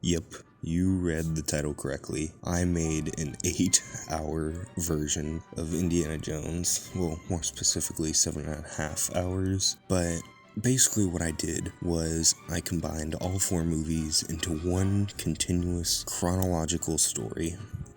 Yep, you read the title correctly. I made an 8-hour version of Indiana Jones. Well, more specifically, 7.5 hours. But basically what I did was I combined all 4 movies into one continuous chronological story.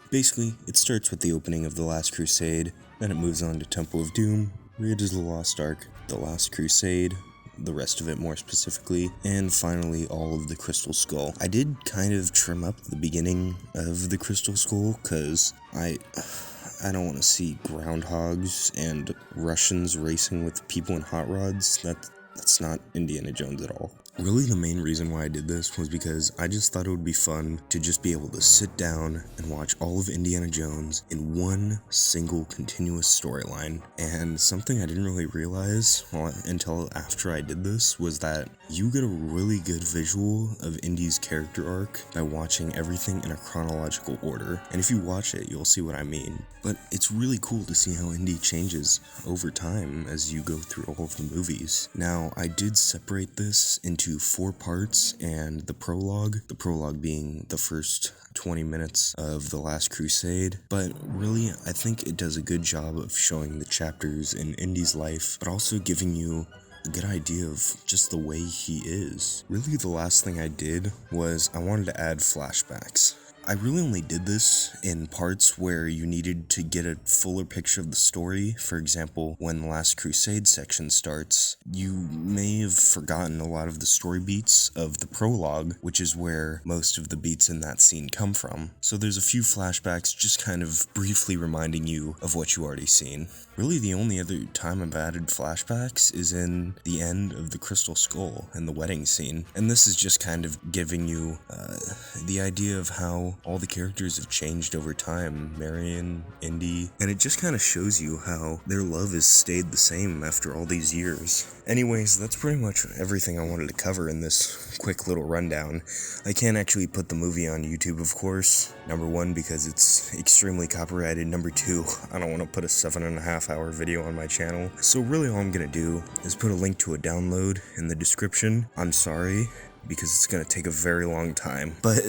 Basically, it starts with the opening of The Last Crusade, then it moves on to Temple of Doom, Raiders of the Lost Ark, The Last Crusade, the rest of it more specifically, and finally all of the Crystal Skull. I did kind of trim up the beginning of the Crystal Skull because I don't want to see groundhogs and Russians racing with people in hot rods. That's not Indiana Jones at all. Really, the main reason why I did this was because I just thought it would be fun to just be able to sit down and watch all of Indiana Jones in one single continuous storyline. And something I didn't really realize until after I did this was that you get a really good visual of Indy's character arc by watching everything in a chronological order. And if you watch it, you'll see what I mean. But it's really cool to see how Indy changes over time as you go through all of the movies. Now, I did separate this into 4 parts and the prologue being the first 20 minutes of The Last Crusade, but really I think it does a good job of showing the chapters in Indy's life, but also giving you a good idea of just the way he is. Really, the last thing I did was I wanted to add flashbacks. I really only did this in parts where you needed to get a fuller picture of the story. For example, when the Last Crusade section starts, you may have forgotten a lot of the story beats of the prologue, which is where most of the beats in that scene come from. So there's a few flashbacks just kind of briefly reminding you of what you already seen. Really, the only other time I've added flashbacks is in the end of the Crystal Skull and the wedding scene. And this is just kind of giving you the idea of how all the characters have changed over time, Marion, Indy, and it just kind of shows you how their love has stayed the same after all these years. Anyways, that's pretty much everything I wanted to cover in this quick little rundown. I can't actually put the movie on YouTube, of course. Number 1, because it's extremely copyrighted. Number 2, I don't want to put a 7.5 hour video on my channel. So really all I'm gonna do is put a link to a download in the description. I'm sorry, because it's going to take a very long time. But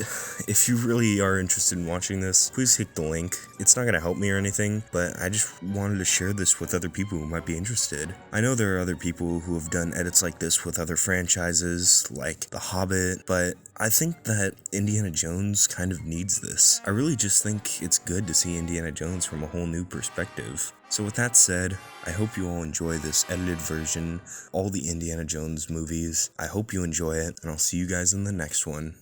if you really are interested in watching this, please hit the link. It's not going to help me or anything, but I just wanted to share this with other people who might be interested. I know there are other people who have done edits like this with other franchises, like The Hobbit, but I think that Indiana Jones kind of needs this. I really just think it's good to see Indiana Jones from a whole new perspective. So with that said, I hope you all enjoy this edited version, all the Indiana Jones movies. I hope you enjoy it, and I'll see you guys in the next one.